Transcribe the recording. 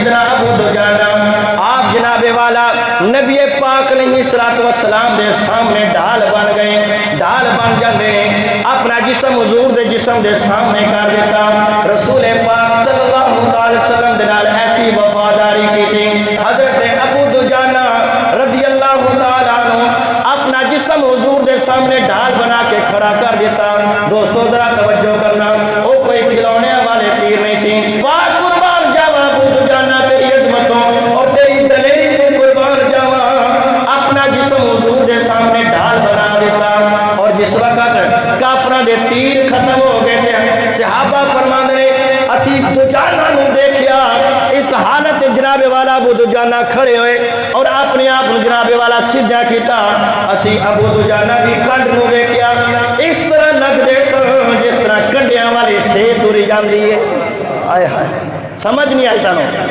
سیدنا ابو دجانہ آپ جناب والا نبی پاک علیہ السلام دے سامنے ڈھال بن گئے، ڈھال بن جاندے اپنا جسم حضور دے جسم دے سامنے کر دیتا، رسول پاک صلی اللہ علیہ وسلم دے نال ایسی وفاداری کی تھی۔ حضرت ابو دجانہ رضی اللہ تعالیٰ عنہ اپنا جسم حضور دے سامنے ڈھال بنا کے کھڑا کر دیتا۔ دوستو ذرا توجہ کرنا، وہ کوئی کھلونے والے تیر نہیں تھی۔ واہ قربان جاواں ابو دجانہ تیری عظمتوں اور تیری دلیری کو قربان جاواں، اپنا جسم حضور دے سامنے ڈھال بنا دیتا۔ اور جس وقت کافراں دے تیر ختم ہو گئے تھے، صحابہ فرماندے نے اسی دجانہ نو دیکھیا اس حالت جناب والا ابو دجانہ کھڑے ہوئے اور اپنے آپ جناب والا سیدھا کیتا، اسی ابو دجانہ دی کنڈ نو ویکھیا اس طرح لگدے سن جس طرح کنڈیاں والی سیت تری جاندی ہے۔ آئے ہائے سمجھ نہیں آئی تانوں۔